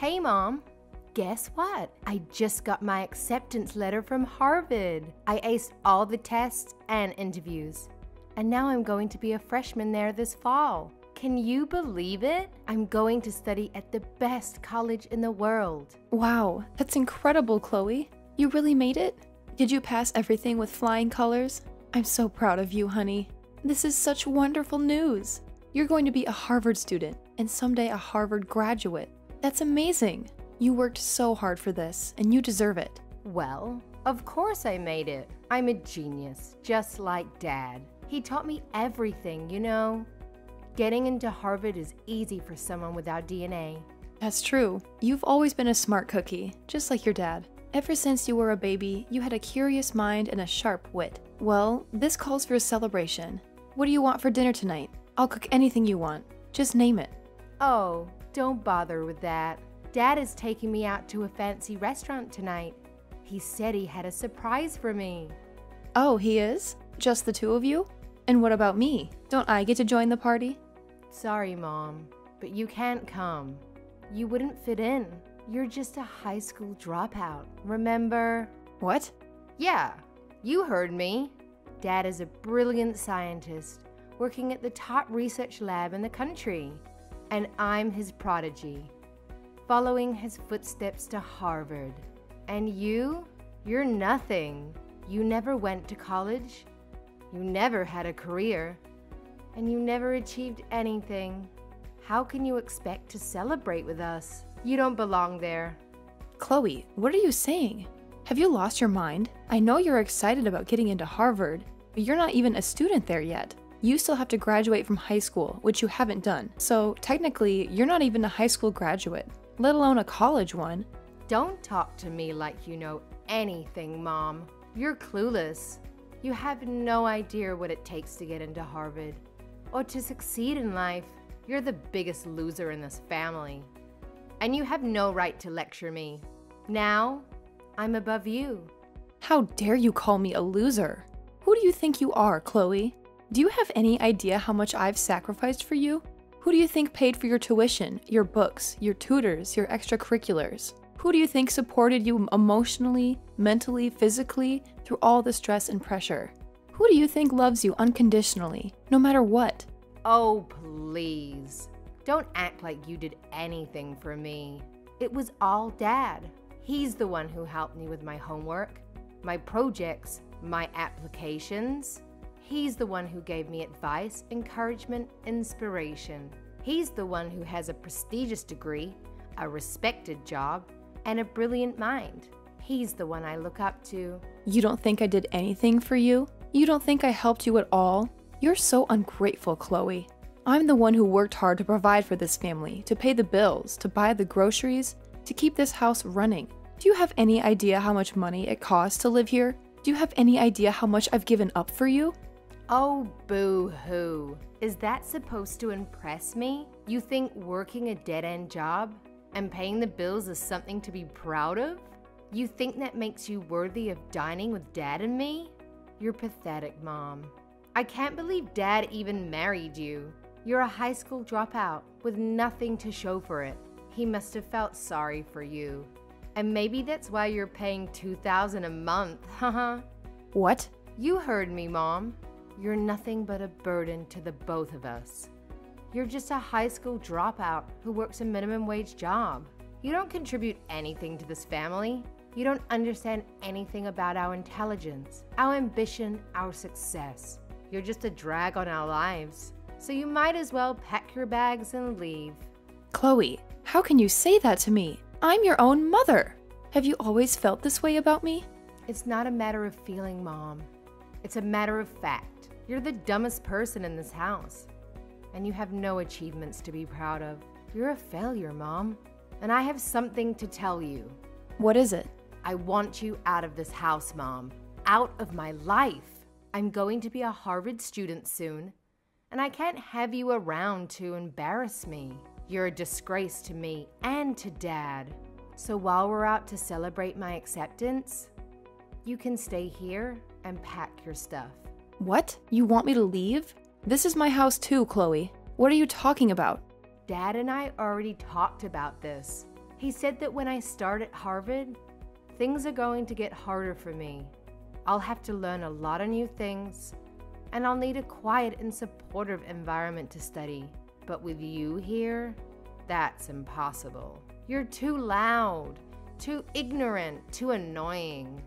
Hey, Mom. Guess what? I just got my acceptance letter from Harvard. I aced all the tests and interviews. And now I'm going to be a freshman there this fall. Can you believe it? I'm going to study at the best college in the world. Wow, that's incredible, Chloe. You really made it? Did you pass everything with flying colors? I'm so proud of you, honey. This is such wonderful news. You're going to be a Harvard student and someday a Harvard graduate. That's amazing. You worked so hard for this, and you deserve it. Well, of course I made it. I'm a genius, just like Dad. He taught me everything, you know. Getting into Harvard is easy for someone without DNA. That's true. You've always been a smart cookie, just like your dad. Ever since you were a baby, you had a curious mind and a sharp wit. Well, this calls for a celebration. What do you want for dinner tonight? I'll cook anything you want. Just name it. Oh, don't bother with that. Dad is taking me out to a fancy restaurant tonight. He said he had a surprise for me. Oh, he is? Just the two of you? And what about me? Don't I get to join the party? Sorry, Mom, but you can't come. You wouldn't fit in. You're just a high school dropout, remember? What? Yeah, you heard me. Dad is a brilliant scientist working at the top research lab in the country, and I'm his prodigy, following his footsteps to Harvard. And you're nothing. You never went to college, you never had a career, and you never achieved anything. How can you expect to celebrate with us? You don't belong there. Chloe, what are you saying? Have you lost your mind? I know you're excited about getting into Harvard, but you're not even a student there yet. You still have to graduate from high school, which you haven't done. So technically, you're not even a high school graduate, let alone a college one. Don't talk to me like you know anything, Mom. You're clueless. You have no idea what it takes to get into Harvard or to succeed in life. You're the biggest loser in this family, and you have no right to lecture me. Now, I'm above you. How dare you call me a loser? Who do you think you are, Chloe? Do you have any idea how much I've sacrificed for you? Who do you think paid for your tuition, your books, your tutors, your extracurriculars? Who do you think supported you emotionally, mentally, physically through all the stress and pressure? Who do you think loves you unconditionally, no matter what? Oh, please. Don't act like you did anything for me. It was all Dad. He's the one who helped me with my homework, my projects, my applications. He's the one who gave me advice, encouragement, inspiration. He's the one who has a prestigious degree, a respected job, and a brilliant mind. He's the one I look up to. You don't think I did anything for you? You don't think I helped you at all? You're so ungrateful, Chloe. I'm the one who worked hard to provide for this family, to pay the bills, to buy the groceries, to keep this house running. Do you have any idea how much money it costs to live here? Do you have any idea how much I've given up for you? Oh, boo-hoo. Is that supposed to impress me? You think working a dead-end job and paying the bills is something to be proud of? You think that makes you worthy of dining with Dad and me? You're pathetic, Mom. I can't believe Dad even married you. You're a high school dropout with nothing to show for it. He must have felt sorry for you. And maybe that's why you're paying $2,000 a month, haha. What? You heard me, Mom. You're nothing but a burden to the both of us. You're just a high school dropout who works a minimum wage job. You don't contribute anything to this family. You don't understand anything about our intelligence, our ambition, our success. You're just a drag on our lives. So you might as well pack your bags and leave. Chloe, how can you say that to me? I'm your own mother. Have you always felt this way about me? It's not a matter of feeling, Mom. It's a matter of fact. You're the dumbest person in this house, and you have no achievements to be proud of. You're a failure, Mom, and I have something to tell you. What is it? I want you out of this house, Mom. Out of my life. I'm going to be a Harvard student soon, and I can't have you around to embarrass me. You're a disgrace to me and to Dad. So while we're out to celebrate my acceptance, you can stay here and pack your stuff. What? You want me to leave? This is my house too, Chloe. What are you talking about? Dad and I already talked about this. He said that when I start at Harvard, things are going to get harder for me. I'll have to learn a lot of new things, and I'll need a quiet and supportive environment to study. But with you here, that's impossible. You're too loud, too ignorant, too annoying.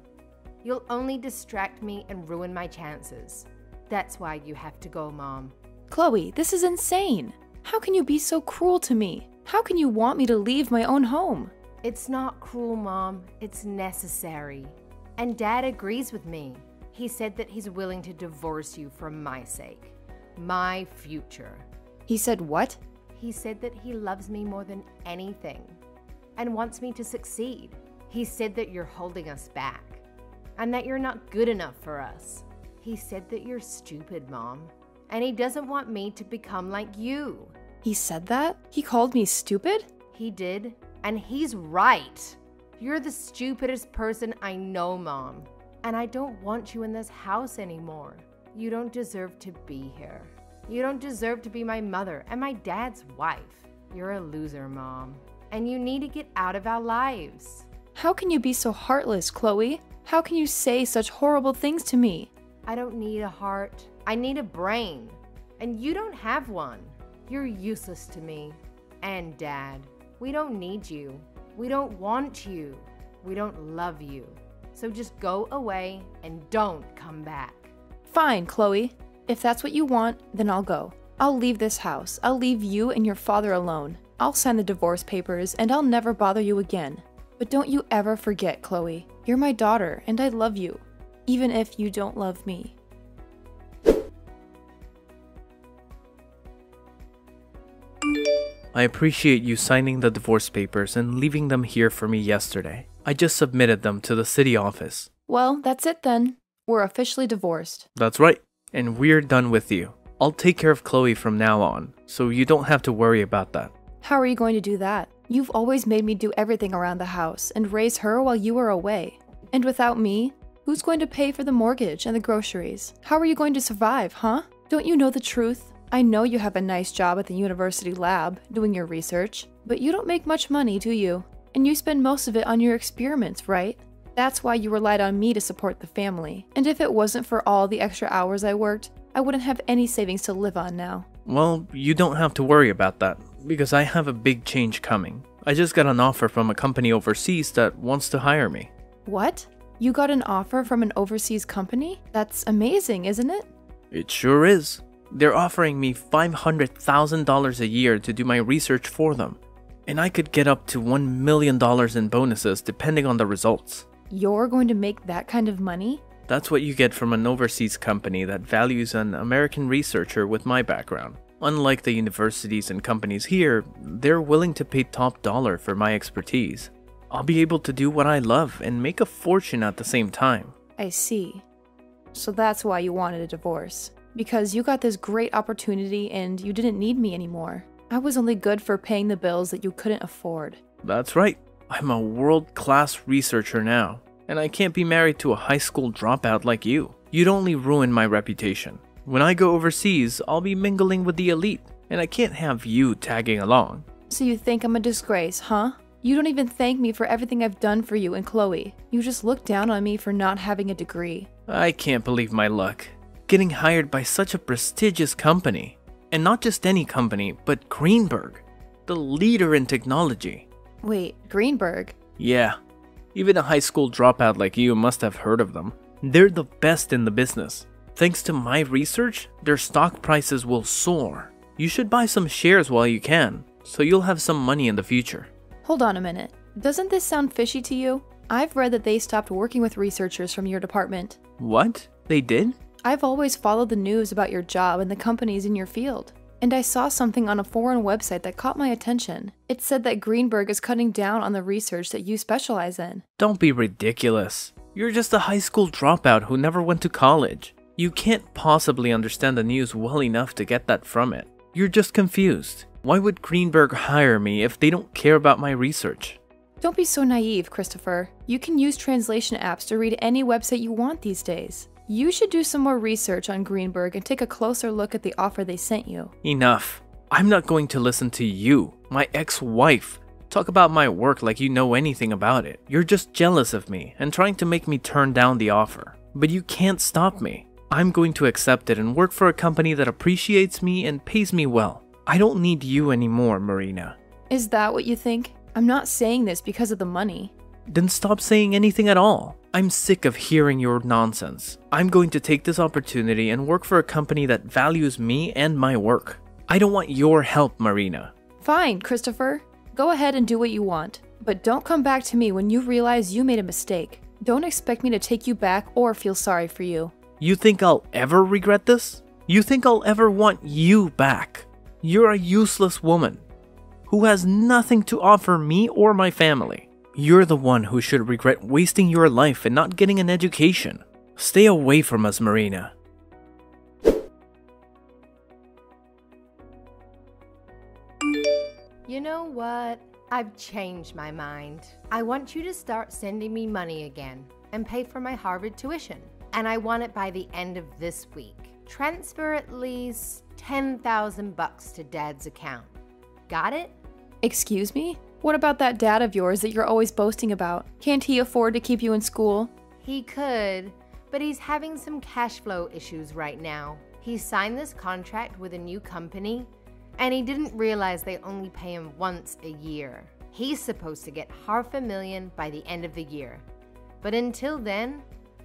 You'll only distract me and ruin my chances. That's why you have to go, Mom. Chloe, this is insane. How can you be so cruel to me? How can you want me to leave my own home? It's not cruel, Mom. It's necessary. And Dad agrees with me. He said that he's willing to divorce you for my sake. My future. He said what? He said that he loves me more than anything and wants me to succeed. He said that you're holding us back and that you're not good enough for us. He said that you're stupid, Mom, and he doesn't want me to become like you. He said that? He called me stupid? He did, and he's right. You're the stupidest person I know, Mom, and I don't want you in this house anymore. You don't deserve to be here. You don't deserve to be my mother and my dad's wife. You're a loser, Mom, and you need to get out of our lives. How can you be so heartless, Chloe? How can you say such horrible things to me? I don't need a heart. I need a brain, and you don't have one. You're useless to me and Dad. We don't need you. We don't want you. We don't love you. So just go away and don't come back. Fine, Chloe. If that's what you want, then I'll go. I'll leave this house. I'll leave you and your father alone. I'll sign the divorce papers and I'll never bother you again. But don't you ever forget, Chloe. You're my daughter and I love you, even if you don't love me. I appreciate you signing the divorce papers and leaving them here for me yesterday. I just submitted them to the city office. Well, that's it then. We're officially divorced. That's right. And we're done with you. I'll take care of Chloe from now on, so you don't have to worry about that. How are you going to do that? You've always made me do everything around the house and raise her while you were away. And without me, who's going to pay for the mortgage and the groceries? How are you going to survive, huh? Don't you know the truth? I know you have a nice job at the university lab doing your research, but you don't make much money, do you? And you spend most of it on your experiments, right? That's why you relied on me to support the family. And if it wasn't for all the extra hours I worked, I wouldn't have any savings to live on now. Well, you don't have to worry about that, because I have a big change coming. I just got an offer from a company overseas that wants to hire me. What? You got an offer from an overseas company? That's amazing, isn't it? It sure is. They're offering me $500,000 a year to do my research for them. And I could get up to $1 million in bonuses depending on the results. You're going to make that kind of money? That's what you get from an overseas company that values an American researcher with my background. Unlike the universities and companies here, they're willing to pay top dollar for my expertise. I'll be able to do what I love and make a fortune at the same time. I see. So that's why you wanted a divorce. Because you got this great opportunity and you didn't need me anymore. I was only good for paying the bills that you couldn't afford. That's right. I'm a world-class researcher now, and I can't be married to a high school dropout like you. You'd only ruin my reputation. When I go overseas, I'll be mingling with the elite, and I can't have you tagging along. So you think I'm a disgrace, huh? You don't even thank me for everything I've done for you and Chloe. You just look down on me for not having a degree. I can't believe my luck. Getting hired by such a prestigious company. And not just any company, but Greenberg, the leader in technology. Wait, Greenberg? Yeah. Even a high school dropout like you must have heard of them. They're the best in the business. Thanks to my research, their stock prices will soar. You should buy some shares while you can, so you'll have some money in the future. Hold on a minute. Doesn't this sound fishy to you? I've read that they stopped working with researchers from your department. What? They did? I've always followed the news about your job and the companies in your field. And I saw something on a foreign website that caught my attention. It said that Greenberg is cutting down on the research that you specialize in. Don't be ridiculous. You're just a high school dropout who never went to college. You can't possibly understand the news well enough to get that from it. You're just confused. Why would Greenberg hire me if they don't care about my research? Don't be so naive, Christopher. You can use translation apps to read any website you want these days. You should do some more research on Greenberg and take a closer look at the offer they sent you. Enough. I'm not going to listen to you, my ex-wife, Talk about my work like you know anything about it. You're just jealous of me and trying to make me turn down the offer. But you can't stop me. I'm going to accept it and work for a company that appreciates me and pays me well. I don't need you anymore, Marina. Is that what you think? I'm not saying this because of the money. Then stop saying anything at all. I'm sick of hearing your nonsense. I'm going to take this opportunity and work for a company that values me and my work. I don't want your help, Marina. Fine, Christopher. Go ahead and do what you want. But don't come back to me when you realize you made a mistake. Don't expect me to take you back or feel sorry for you. You think I'll ever regret this? You think I'll ever want you back? You're a useless woman who has nothing to offer me or my family. You're the one who should regret wasting your life and not getting an education. Stay away from us, Marina. You know what? I've changed my mind. I want you to start sending me money again and pay for my Harvard tuition. And I want it by the end of this week. Transfer at least $10,000 to Dad's account. Got it? Excuse me? What about that dad of yours that you're always boasting about? Can't he afford to keep you in school? He could, but he's having some cash flow issues right now. He signed this contract with a new company, and he didn't realize they only pay him once a year. He's supposed to get $500,000 by the end of the year. But until then,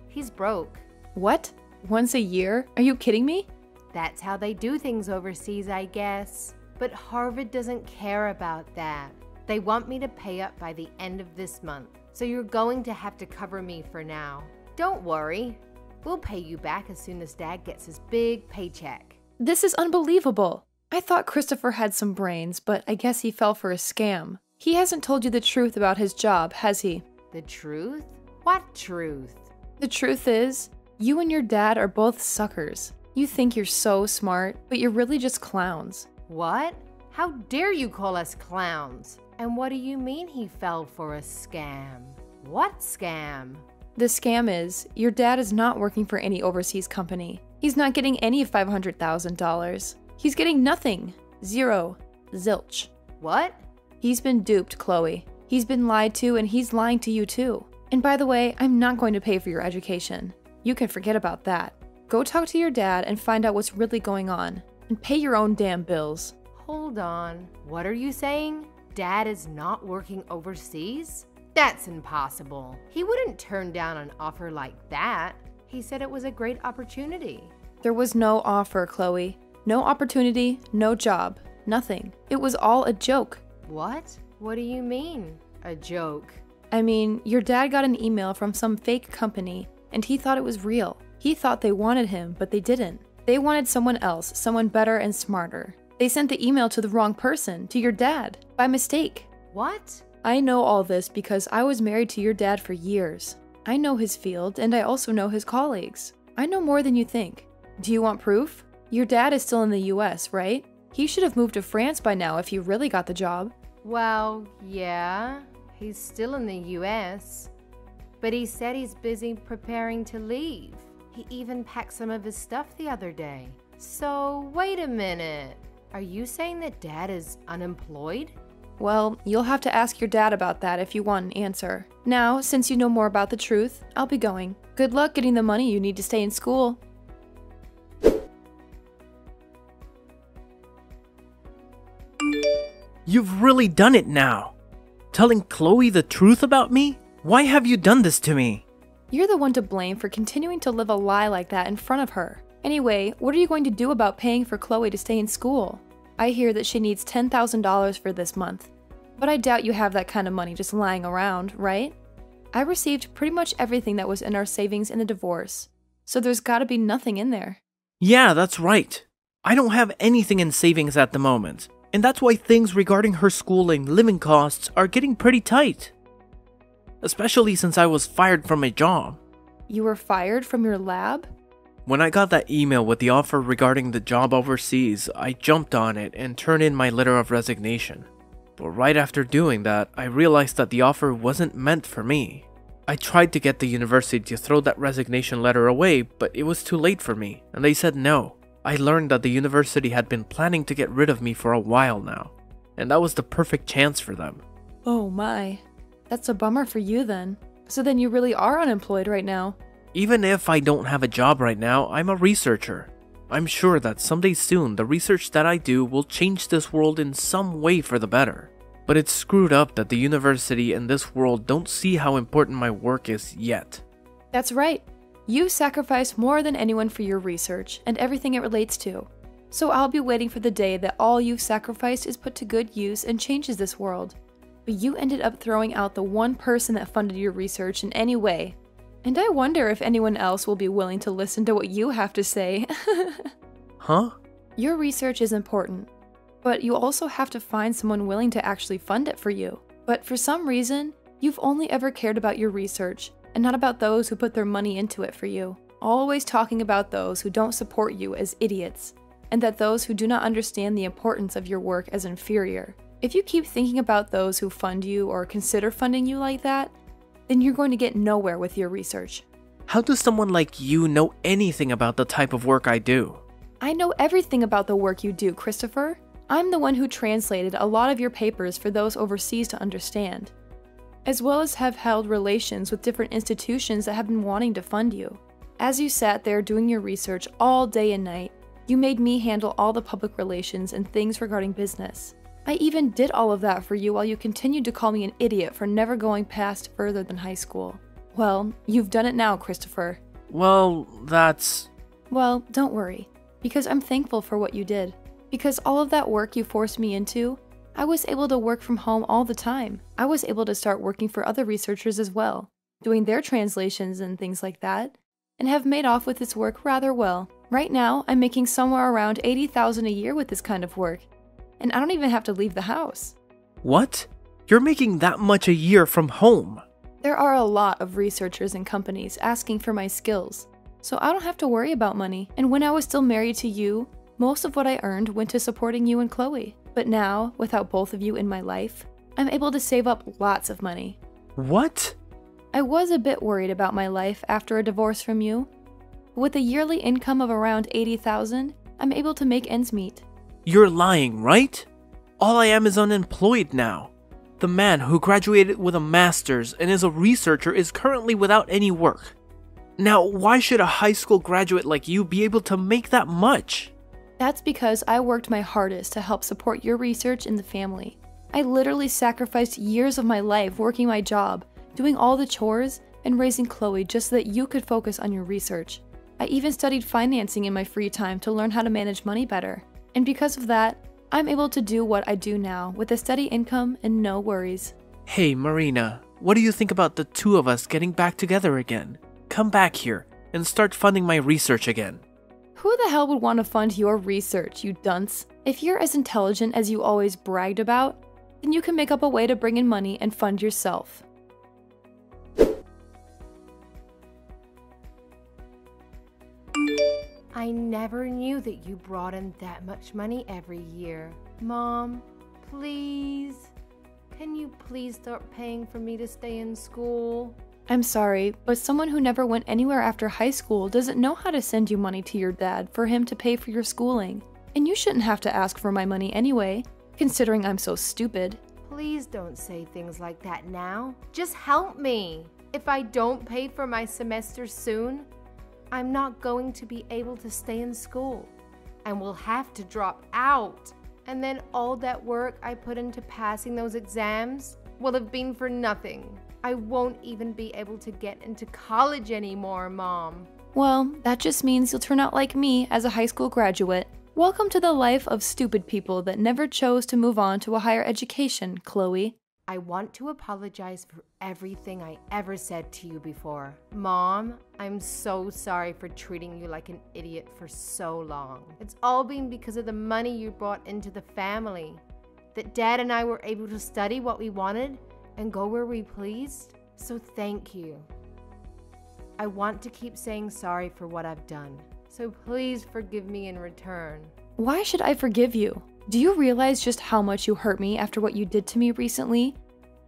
he's broke. What? Once a year? Are you kidding me? That's how they do things overseas, I guess. But Harvard doesn't care about that. They want me to pay up by the end of this month, so you're going to have to cover me for now. Don't worry. We'll pay you back as soon as Dad gets his big paycheck. This is unbelievable. I thought Christopher had some brains, but I guess he fell for a scam. He hasn't told you the truth about his job, has he? The truth? What truth? The truth is, you and your dad are both suckers. You think you're so smart, but you're really just clowns. What? How dare you call us clowns? And what do you mean he fell for a scam? What scam? The scam is, your dad is not working for any overseas company. He's not getting any $500,000. He's getting nothing. Zero. Zilch. What? He's been duped, Chloe. He's been lied to, and he's lying to you too. And by the way, I'm not going to pay for your education. You can forget about that. Go talk to your dad and find out what's really going on. And pay your own damn bills. Hold on. What are you saying? Dad is not working overseas? That's impossible. He wouldn't turn down an offer like that. He said it was a great opportunity. There was no offer, Chloe. No opportunity, no job, nothing. It was all a joke. What? What do you mean, a joke? I mean, your dad got an email from some fake company, and he thought it was real. He thought they wanted him, but they didn't. They wanted someone else, someone better and smarter. They sent the email to the wrong person, to your dad, by mistake. What? I know all this because I was married to your dad for years. I know his field, and I also know his colleagues. I know more than you think. Do you want proof? Your dad is still in the US, right? He should have moved to France by now if he really got the job. Well, yeah, he's still in the US. But he said he's busy preparing to leave. He even packed some of his stuff the other day. So, wait a minute. Are you saying that Dad is unemployed? Well, you'll have to ask your dad about that if you want an answer. Now, since you know more about the truth, I'll be going. Good luck getting the money you need to stay in school. You've really done it now. Telling Chloe the truth about me? Why have you done this to me? You're the one to blame for continuing to live a lie like that in front of her. Anyway, what are you going to do about paying for Chloe to stay in school? I hear that she needs $10,000 for this month. But I doubt you have that kind of money just lying around, right? I received pretty much everything that was in our savings in the divorce, so there's gotta be nothing in there. Yeah, that's right. I don't have anything in savings at the moment, and that's why things regarding her schooling, living costs are getting pretty tight. Especially since I was fired from my job. You were fired from your lab? When I got that email with the offer regarding the job overseas, I jumped on it and turned in my letter of resignation. But right after doing that, I realized that the offer wasn't meant for me. I tried to get the university to throw that resignation letter away, but it was too late for me, and they said no. I learned that the university had been planning to get rid of me for a while now, and that was the perfect chance for them. Oh my. That's a bummer for you then. So then you really are unemployed right now. Even if I don't have a job right now, I'm a researcher. I'm sure that someday soon the research that I do will change this world in some way for the better. But it's screwed up that the university and this world don't see how important my work is yet. That's right. You sacrifice more than anyone for your research and everything it relates to. So I'll be waiting for the day that all you've sacrificed is put to good use and changes this world. But you ended up throwing out the one person that funded your research in any way. And I wonder if anyone else will be willing to listen to what you have to say. Huh? Your research is important, but you also have to find someone willing to actually fund it for you. But for some reason, you've only ever cared about your research and not about those who put their money into it for you. Always talking about those who don't support you as idiots, and that those who do not understand the importance of your work as inferior. If you keep thinking about those who fund you or consider funding you like that, then you're going to get nowhere with your research. How does someone like you know anything about the type of work I do? I know everything about the work you do, Christopher. I'm the one who translated a lot of your papers for those overseas to understand, as well as have held relations with different institutions that have been wanting to fund you. As you sat there doing your research all day and night, you made me handle all the public relations and things regarding business. I even did all of that for you while you continued to call me an idiot for never going past further than high school. Well, you've done it now, Christopher. Well, that's... Well, don't worry, because I'm thankful for what you did. Because all of that work you forced me into, I was able to work from home all the time. I was able to start working for other researchers as well, doing their translations and things like that, and have made off with this work rather well. Right now, I'm making somewhere around $80,000 a year with this kind of work, and I don't even have to leave the house. What? You're making that much a year from home? There are a lot of researchers and companies asking for my skills, so I don't have to worry about money. And when I was still married to you, most of what I earned went to supporting you and Chloe. But now, without both of you in my life, I'm able to save up lots of money. What? I was a bit worried about my life after a divorce from you. With a yearly income of around $80,000, I'm able to make ends meet. You're lying, right? All I am is unemployed now. The man who graduated with a master's and is a researcher is currently without any work. Now, why should a high school graduate like you be able to make that much? That's because I worked my hardest to help support your research in the family. I literally sacrificed years of my life working my job, doing all the chores, and raising Chloe just so that you could focus on your research. I even studied financing in my free time to learn how to manage money better. And because of that, I'm able to do what I do now with a steady income and no worries. Hey, Marina, what do you think about the two of us getting back together again? Come back here and start funding my research again. Who the hell would want to fund your research, you dunce? If you're as intelligent as you always bragged about, then you can make up a way to bring in money and fund yourself. I never knew that you brought in that much money every year. Mom, please. Can you please start paying for me to stay in school? I'm sorry, but someone who never went anywhere after high school doesn't know how to send you money to your dad for him to pay for your schooling. And you shouldn't have to ask for my money anyway, considering I'm so stupid. Please don't say things like that now. Just help me. If I don't pay for my semester soon, I'm not going to be able to stay in school and will have to drop out. And then all that work I put into passing those exams will have been for nothing. I won't even be able to get into college anymore, Mom. Well, that just means you'll turn out like me as a high school graduate. Welcome to the life of stupid people that never chose to move on to a higher education, Chloe. I want to apologize for everything I ever said to you before. Mom, I'm so sorry for treating you like an idiot for so long. It's all been because of the money you brought into the family. That Dad and I were able to study what we wanted and go where we pleased. So thank you. I want to keep saying sorry for what I've done. So please forgive me in return. Why should I forgive you? Do you realize just how much you hurt me after what you did to me recently?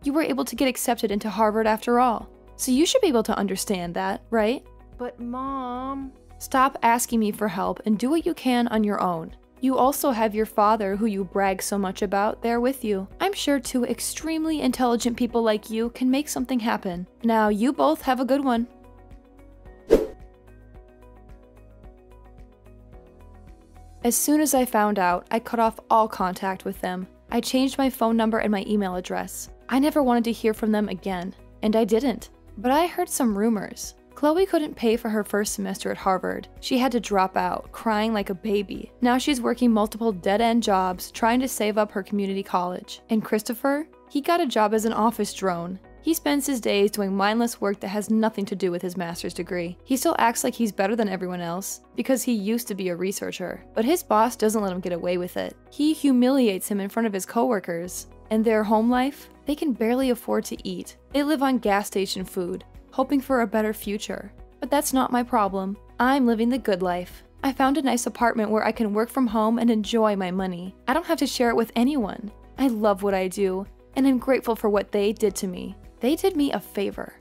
You were able to get accepted into Harvard after all, so you should be able to understand that, right? But Mom... Stop asking me for help and do what you can on your own. You also have your father, who you brag so much about, there with you. I'm sure two extremely intelligent people like you can make something happen. Now, you both have a good one. As soon as I found out, I cut off all contact with them. I changed my phone number and my email address. I never wanted to hear from them again, and I didn't. But I heard some rumors. Chloe couldn't pay for her first semester at Harvard. She had to drop out, crying like a baby. Now she's working multiple dead-end jobs, trying to save up her community college. And Christopher? He got a job as an office drone. He spends his days doing mindless work that has nothing to do with his master's degree. He still acts like he's better than everyone else, because he used to be a researcher. But his boss doesn't let him get away with it. He humiliates him in front of his coworkers. And their home life? They can barely afford to eat. They live on gas station food, hoping for a better future. But that's not my problem. I'm living the good life. I found a nice apartment where I can work from home and enjoy my money. I don't have to share it with anyone. I love what I do, and I'm grateful for what they did to me. They did me a favor.